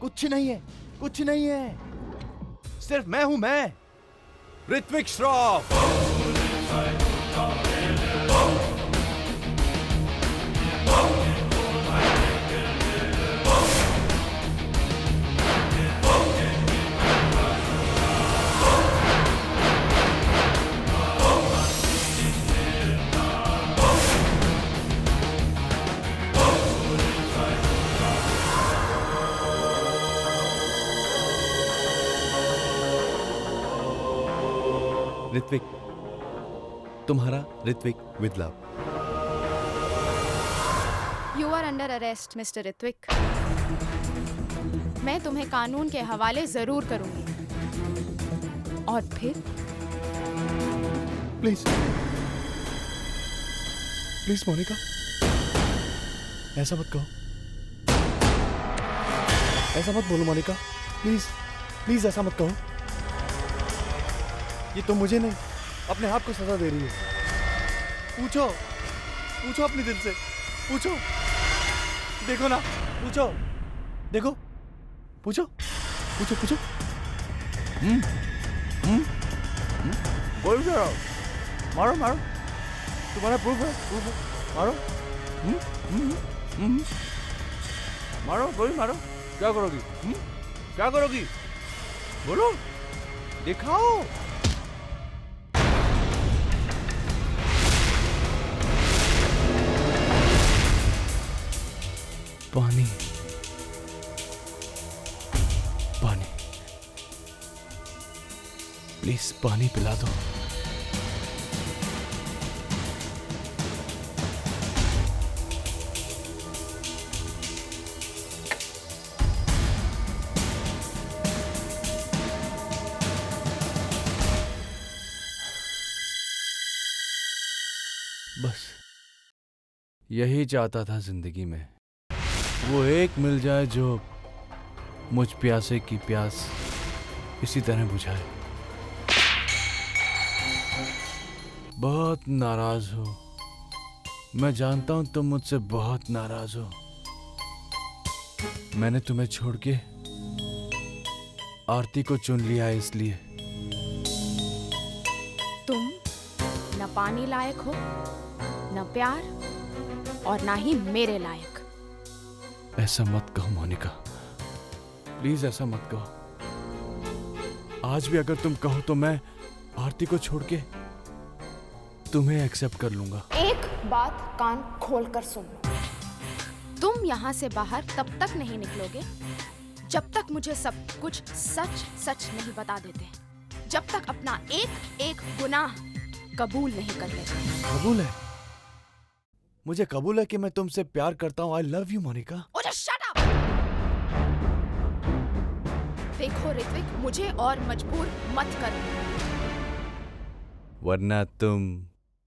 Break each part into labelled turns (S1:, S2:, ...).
S1: कुछ नहीं है, कुछ नहीं है, सिर्फ मैं हूं, मैं ऋत्विक श्रॉफ। ऋत्विक, तुम्हारा Ritwik with love.
S2: You are under arrest mister Ritwik. मैं तुम्हें कानून के हवाले जरूर करूंगी। और फिर
S1: प्लीज प्लीज मोनिका, ऐसा मत कहो, ऐसा मत बोलो मोनिका, प्लीज प्लीज ऐसा मत कहो। ये तो मुझे नहीं, अपने आप को सजा दे रही है। पूछो पूछो अपने दिल से, पूछो, देखो ना, पूछो, देखो, पूछो पूछो पूछो। बोल करो, मारो मारो, तुम्हारा प्रूफ है, मारो। मारो, गोली मारो। क्या करोगी? क्या करोगी? बोलो, दिखाओ। पानी, पानी, प्लीज पानी पिला दो। बस यही चाहता था जिंदगी में, वो एक मिल जाए जो मुझ प्यासे की प्यास इसी तरह बुझाए। बहुत नाराज हो, मैं जानता हूं तुम मुझसे बहुत नाराज हो। मैंने तुम्हें छोड़ के आरती को चुन लिया है, इसलिए।
S2: तुम न पानी लायक हो, न प्यार, और ना ही मेरे लायक।
S1: ऐसा मत कहो मोनिका, प्लीज ऐसा मत कहो। आज भी अगर तुम कहो तो मैं आरती को छोड़ के तुम्हें एक्सेप्ट कर लूंगा।
S2: एक बात कान खोलकर सुन लो, तुम यहाँ से बाहर तब तक नहीं निकलोगे जब तक मुझे सब कुछ सच सच नहीं बता देते, जब तक अपना एक एक गुनाह कबूल नहीं कर लेते।
S1: कबूल है, मुझे कबूल है कि मैं तुमसे प्यार करता हूँ। I love you Monica.
S2: Oh, just shut up! देखो ऋत्विक, मुझे और मजबूर मत करो,
S1: वरना तुम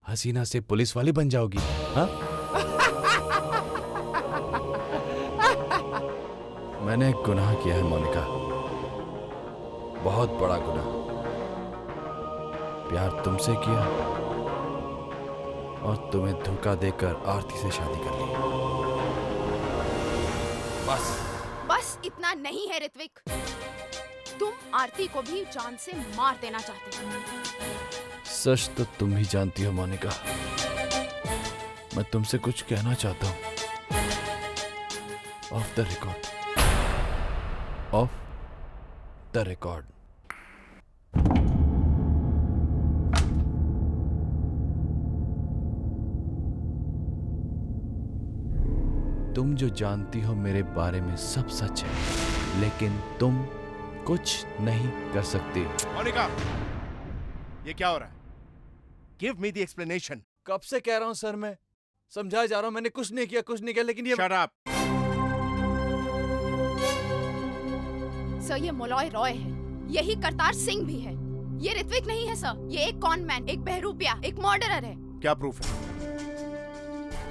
S1: हसीना से पुलिस वाली बन जाओगी। हाँ? मैंने एक गुनाह किया है मोनिका, बहुत बड़ा गुनाह। प्यार तुमसे किया और तुम्हें धोखा देकर आरती से शादी कर ली।
S2: बस इतना नहीं है ऋत्विक, तुम आरती को भी जान से मार देना चाहते हो।
S1: सच तो तुम ही जानती हो मोनिका। मैं तुमसे कुछ कहना चाहता हूं, of the record, of the record. तुम जो जानती हो मेरे बारे में सब सच है, लेकिन तुम कुछ नहीं कर सकती।
S3: मोनिका, ये क्या हो रहा है? Give me the explanation.
S1: कब से कह रहा हूं सर, मैं समझाया जा रहा हूं, मैंने कुछ नहीं किया, लेकिन ये
S3: Shut up.
S2: सर, ये मोलॉय रॉय है, यही करतार सिंह भी है। ये ऋत्विक नहीं है सर, ये एक कॉनमैन, एक बहरूपिया, एक मर्डरर है।
S3: क्या प्रूफ है?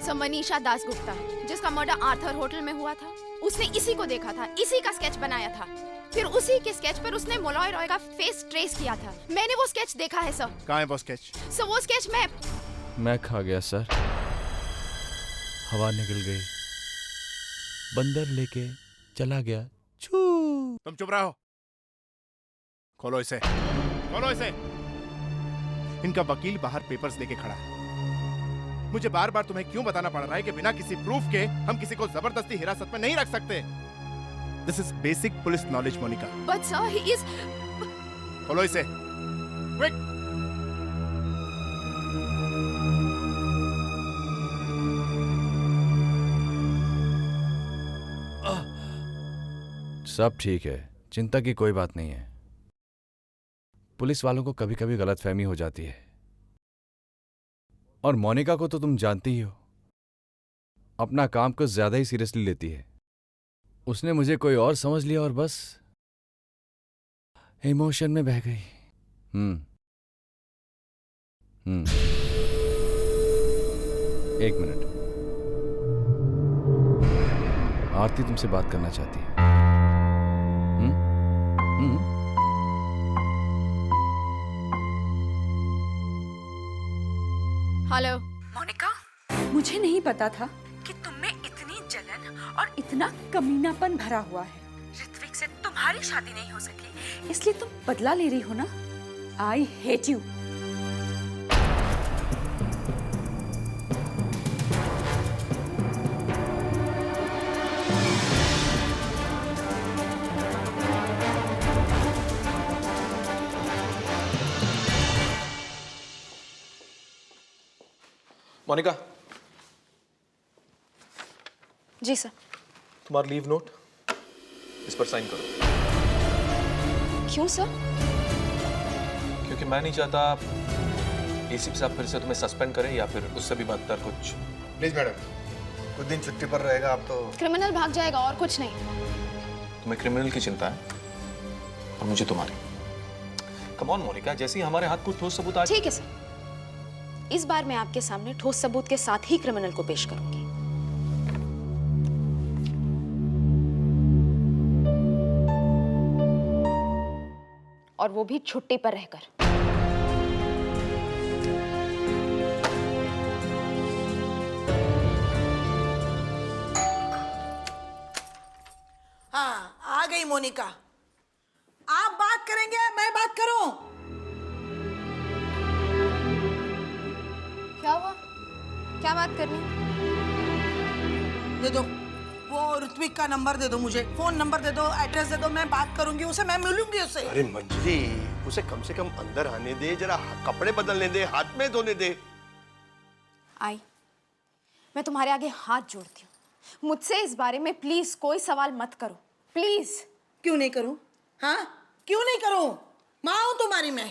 S2: सर, मनीषा दासगुप्ता, जिसका मर्डर आर्थर होटल में हुआ था, उसने इसी को देखा था, इसी का स्केच बनाया था। फिर उसी के स्केच पर उसने मोलॉय रॉय का फेस ट्रेस किया था। मैंने वो स्केच देखा है सर।
S3: कहाँ है वो स्केच?
S2: सर, वो स्केच
S1: मैं खा गया सर, हवा निकल गई, बंदर लेके चला गया छू।
S3: तुम चुप रहो। खोलो इसे, खोलो इसे। इनका वकील बाहर पेपर्स लेके खड़ा है। मुझे बार बार तुम्हें क्यों बताना पड़ रहा है कि बिना किसी प्रूफ के हम किसी को जबरदस्ती हिरासत में नहीं रख सकते। This is basic police knowledge, Monica.
S2: But sir, he is.
S3: खोलो इसे, क्विक।
S4: सब ठीक है, चिंता की कोई बात नहीं है। पुलिस वालों को कभी कभी गलतफहमी हो जाती है, और मोनिका को तो तुम जानती ही हो, अपना काम कुछ ज्यादा ही सीरियसली लेती है। उसने मुझे कोई और समझ लिया और बस इमोशन में बह गई। एक मिनट, आरती तुमसे बात करना चाहती है।
S2: हेलो
S5: मोनिका, मुझे नहीं पता था कि तुम में इतनी जलन और इतना कमीनापन भरा हुआ है। ऋत्विक से तुम्हारी शादी नहीं हो सकी, इसलिए तुम बदला ले रही हो ना। I hate you.
S6: मोनिका,
S2: जी सर।
S6: तुम्हारा लीव नोट, इस पर साइन करो।
S2: क्यों सर?
S6: क्योंकि मैं नहीं चाहता एसीपी साहब फिर से तुम्हें सस्पेंड करें या फिर उससे भी बदतर कुछ।
S7: प्लीज मैडम, कुछ दिन छुट्टी पर रहेगा आप तो।
S2: क्रिमिनल भाग जाएगा और कुछ नहीं।
S6: तुम्हें क्रिमिनल की चिंता है और मुझे तुम्हारी। कम ऑन मोनिका, जैसे ही हमारे हाथ कुछ ठोस सबूत आ
S2: ठीक है सर, इस बार मैं आपके सामने ठोस सबूत के साथ ही क्रिमिनल को पेश करूंगी। और वो भी छुट्टी पर रहकर।
S8: हाँ, आ गई मोनिका। आप बात करेंगे या मैं बात करूं?
S2: क्या हुआ? क्या बात करनी?
S8: दे दो वो ऋत्विक का नंबर, दे दो मुझे, फोन नंबर दे दो, एड्रेस दे दो, मैं बात करूंगी उसे, मैं मिलूंगी उससे।
S7: अरे मंजरी, उसे कम से कम अंदर आने दे, जरा कपड़े बदलने दे, हाथ में धोने दे।
S2: आई, मैं तुम्हारे आगे हाथ जोड़ती हूँ, मुझसे इस बारे में प्लीज कोई सवाल मत करो, प्लीज।
S8: क्यों नहीं करूं? हाँ, क्यों नहीं करूं? माँ हूं तुम्हारी मैं,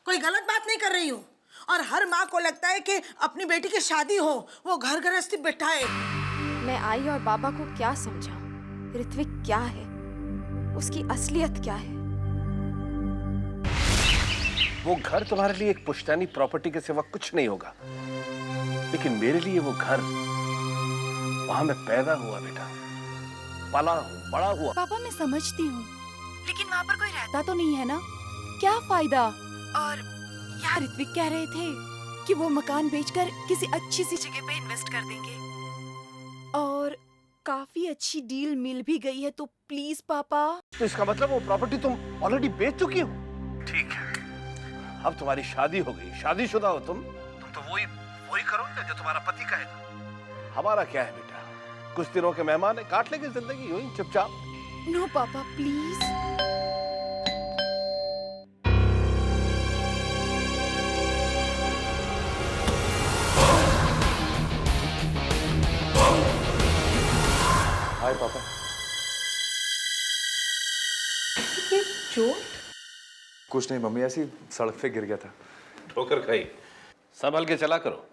S8: कोई गलत बात नहीं कर रही हूँ। और हर माँ को लगता है कि अपनी बेटी की शादी हो, वो घर गृहस्थी बिठाए।
S2: मैं आई और बाबा को क्या समझाऊं? ऋत्विक क्या है, उसकी असलियत क्या है?
S9: वो घर तुम्हारे लिए एक पुश्तैनी प्रॉपर्टी के सिवा कुछ नहीं होगा, लेकिन मेरे लिए वो घर, वहां मैं पैदा हुआ बेटा, पला हूँ, बड़ा हुआ।
S5: पापा मैं समझती हूँ, लेकिन वहाँ पर कोई रहता तो नहीं है ना, क्या फायदा? और यार ऋत्विक कह रहे थे कि वो मकान बेचकर किसी अच्छी सी जगह पे इन्वेस्ट कर देंगे, और काफी अच्छी डील मिल भी गई है, तो प्लीज पापा।
S9: तो इसका मतलब वो प्रॉपर्टी तुम ऑलरेडी बेच चुकी हो? ठीक है, अब तुम्हारी शादी हो गई, शादीशुदा हो तुम तो वही करोगे जो तुम्हारा पति कहेगा। हमारा क्या है बेटा, कुछ दिनों के मेहमान है, काट लेंगे जिंदगी यूं ही चुपचाप।
S5: नो पापा प्लीज।
S6: हाय पापा।
S8: चोट?
S10: कुछ नहीं मम्मी, ऐसी सड़क पे गिर गया था।
S9: ठोकर खाई, संभल के चला करो।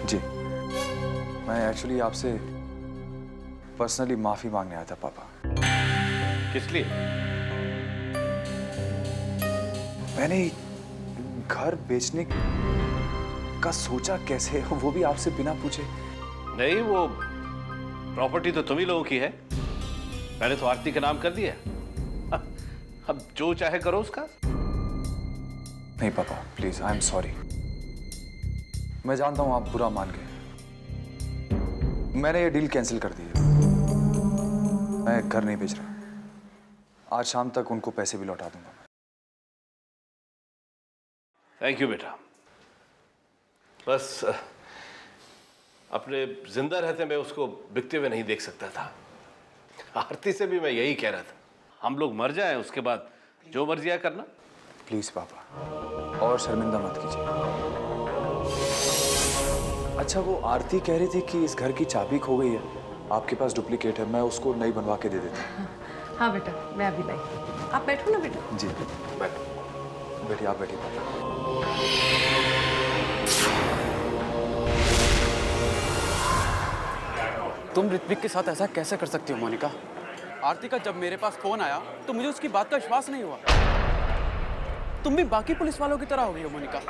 S10: जी, मैं एक्चुअली आपसे पर्सनली माफी मांगने आया था पापा।
S9: किस लिए?
S10: मैंने घर बेचने का सोचा कैसे, वो भी आपसे बिना पूछे।
S9: नहीं, वो प्रॉपर्टी तो तुम ही लोगों की है, मैंने तो आरती के नाम कर दिया। अब जो चाहे करो उसका।
S10: नहीं पापा प्लीज, आई एम सॉरी। मैं जानता हूं आप बुरा मान गए, मैंने ये डील कैंसिल कर दी है। मैं घर नहीं बेच रहा। आज शाम तक उनको पैसे भी लौटा दूंगा।
S9: थैंक यू बेटा। बस अपने जिंदा रहते मैं उसको बिकते हुए नहीं देख सकता था। आरती से भी मैं यही कह रहा था, हम लोग मर जाएं उसके बाद जो मर्जी है करना।
S10: प्लीज पापा, और शर्मिंदा मत कीजिए। अच्छा, वो आरती कह रही थी कि इस घर की चाबी खो गई है, आपके पास डुप्लीकेट है, मैं उसको नई बनवा के दे देता हूँ।
S5: हाँ बेटा, मैं अभी लाई। आप बैठो ना बेटा।
S10: जी बैठिए, आप बैठिए पापा।
S11: तुम ऋत्विक के साथ ऐसा कैसे कर सकती हो मोनिका? आरती का जब मेरे पास फोन आया तो मुझे उसकी बात का विश्वास नहीं हुआ। तुम भी बाकी पुलिस वालों की तरह हो गई हो मोनिका।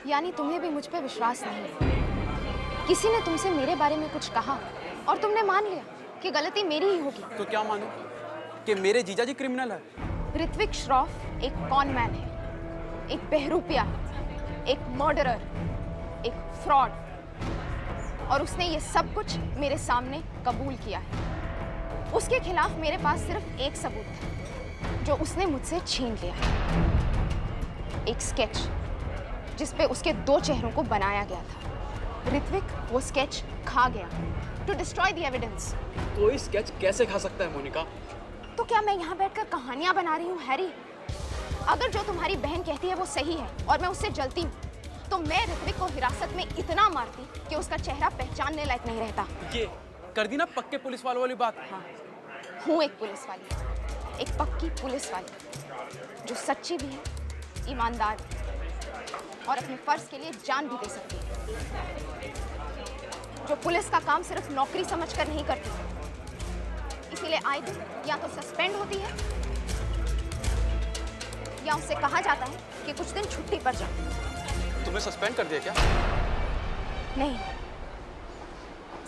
S2: यानी तुम्हें भी मुझ पे विश्वास नहीं है? किसी ने तुमसे मेरे बारे में कुछ कहा और तुमने मान लिया कि गलती मेरी ही होगी।
S11: तो क्या मानो कि मेरे जीजा जी क्रिमिनल है?
S2: ऋत्विक श्रॉफ एक कॉन मैन है, एक बहरूपिया, एक मर्डरर, एक फ्रॉड, और उसने ये सब कुछ मेरे सामने कबूल किया है। उसके खिलाफ मेरे पास सिर्फ एक सबूत है जो उसने मुझसे छीन लिया है, एक स्केच जिस पे उसके 2 चेहरों को बनाया गया था। ऋत्विक वो स्केच खा गया टू डिस्ट्रॉय द एविडेंस।
S11: कोई स्केच कैसे खा सकता है मोनिका?
S2: तो क्या मैं यहाँ बैठकर कहानियां बना रही हूँ हैरी? अगर जो तुम्हारी बहन कहती है वो सही है और मैं उससे जलती हूँ, तो मैं ऋत्विक को हिरासत में इतना मारती कि उसका चेहरा पहचानने लायक नहीं रहता।
S11: ये कर दी ना पक्के पुलिस वालों वाली बात।
S2: हाँ, हूँ एक पुलिस वाली, एक पक्की पुलिस वाली जो सच्ची भी है, ईमानदार भी, और अपने फर्ज के लिए जान भी दे सकती है। जो पुलिस का काम सिर्फ नौकरी समझकर नहीं करती, इसीलिए आए दिन या तो सस्पेंड होती है या उससे कहा जाता है कि कुछ दिन छुट्टी पर जाओ।
S11: तुम्हें सस्पेंड कर दिया क्या?
S2: नहीं,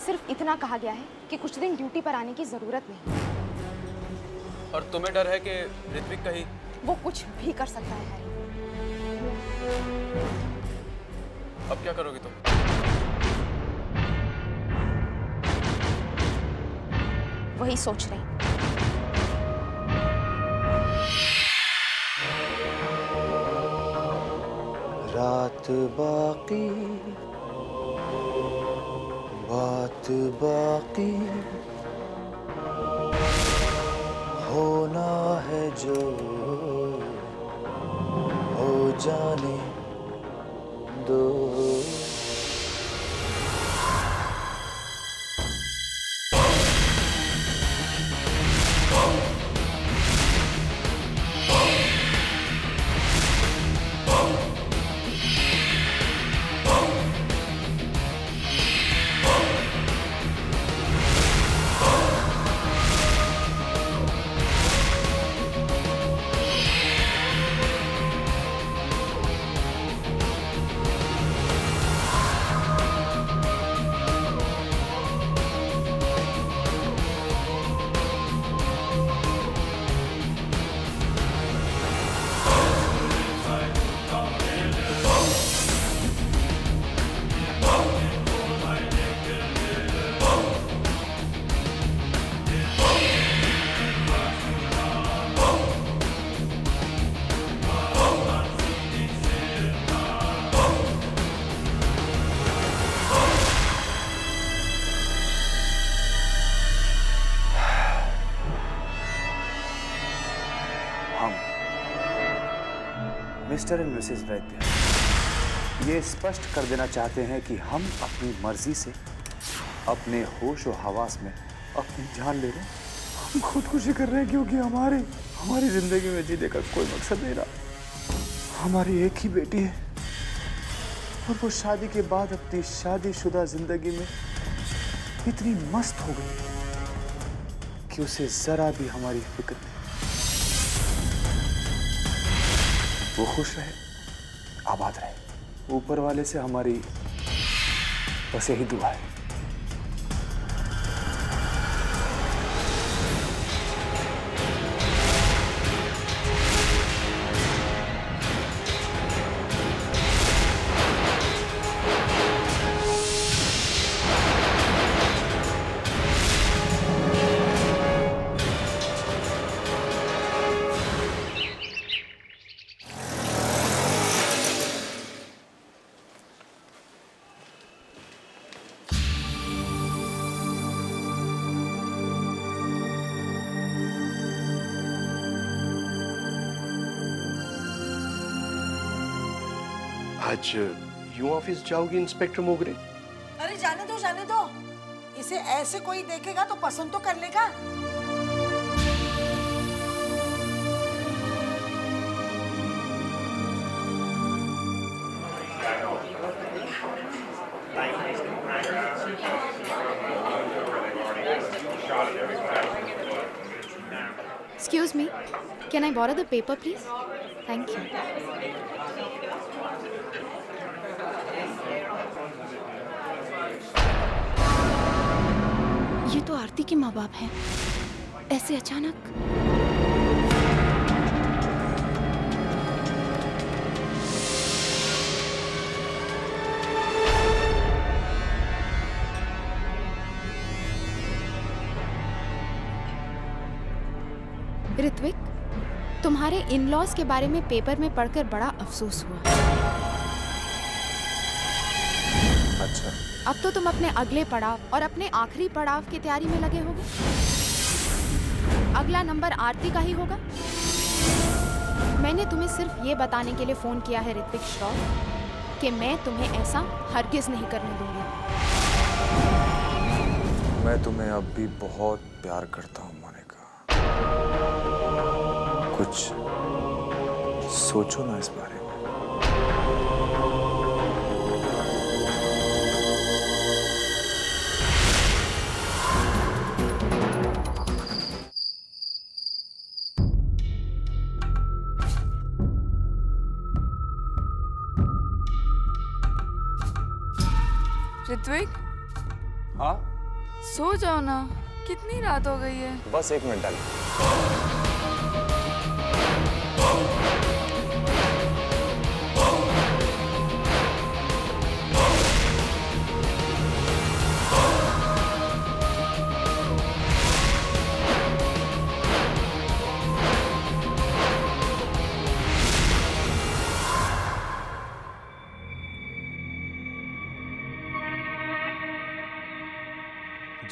S2: सिर्फ इतना कहा गया है कि कुछ दिन ड्यूटी पर आने की जरूरत नहीं।
S11: और तुम्हें डर है कि ऋत्विक कहीं?
S2: वो कुछ भी कर सकता है हैरी।
S11: अब क्या करोगी तुम?
S2: वही सोच रही।
S10: रात बाकी बात बाकी होना है जो हो जाने दो। मिस्टर एंड मिसेस वैद्य ये स्पष्ट कर देना चाहते हैं कि हम अपनी मर्जी से अपने होश और हवास में अपनी जान ले रहे हैं। हम खुदकुशी कर रहे हैं क्योंकि हमारी जिंदगी में जीने का कोई मकसद नहीं रहा। हमारी एक ही बेटी है और वो शादी के बाद अपनी शादीशुदा जिंदगी में इतनी मस्त हो गई कि उसे जरा भी हमारी फिक्र नहीं। वो खुश रहे, आबाद रहे। ऊपर वाले से हमारी बस यही दुआ है।
S7: आज यूं ऑफिस जाओगी इंस्पेक्टर मोगरे?
S8: अरे जाने दो। इसे ऐसे कोई देखेगा तो पसंद तो कर लेगा।
S2: Excuse me, can I borrow the paper please? Thank you.
S5: ये तो आरती के माँ बाप हैं। ऐसे अचानक।
S2: ऋत्विक, तुम्हारे इन-लॉज के बारे में पेपर में पढ़कर बड़ा अफसोस हुआ।
S6: अच्छा,
S2: अब तो तुम अपने अगले पड़ाव और अपने आखिरी पड़ाव की तैयारी में लगे होगे। अगला नंबर आरती का ही होगा। मैंने तुम्हें सिर्फ ये बताने के लिए फोन किया है ऋत्विक श्रॉफ कि मैं तुम्हें ऐसा हरगिज नहीं करने दूंगी।
S6: मैं तुम्हें अब भी बहुत प्यार करता हूँ मोनिका। कुछ सोचो ना इस बारे में।
S5: ऋत्विक,
S10: हाँ
S5: सो जाओ ना, कितनी रात हो गई है।
S10: बस 1 मिनट डाली।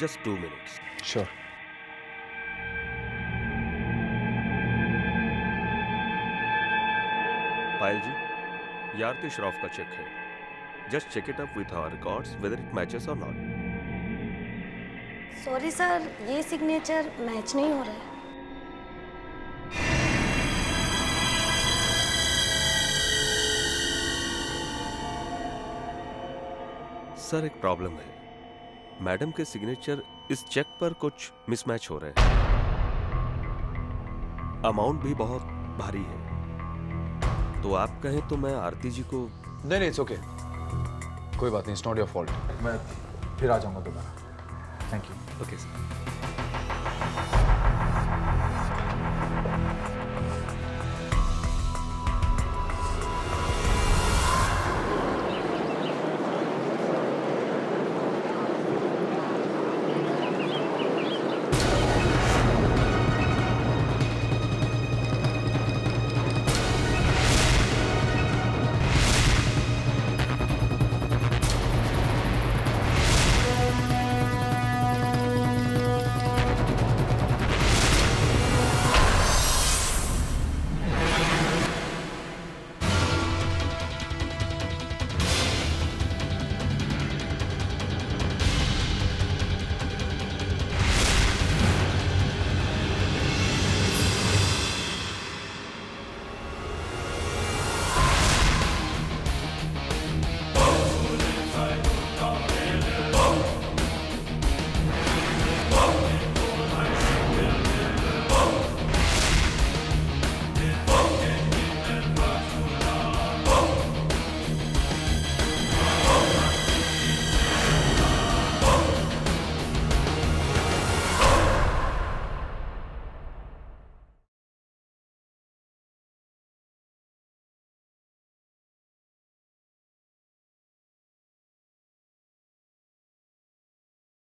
S7: Just 2 minutes.
S10: Sure.
S12: Payal ji, ये आरती श्रॉफ का चेक है। Just check it up with our records whether it matches और नॉट।
S13: सॉरी सर, ये सिग्नेचर मैच नहीं हो रहा है।
S12: सर, एक प्रॉब्लम है। मैडम के सिग्नेचर इस चेक पर कुछ मिसमैच हो रहे हैं। अमाउंट भी बहुत भारी है। तो आप कहें तो मैं आरती जी को।
S10: नहीं, इट्स ओके। कोई बात नहीं, इट्स नॉट योर फॉल्ट। मैं फिर आ जाऊंगा दोबारा। Thank you.
S12: Okay sir.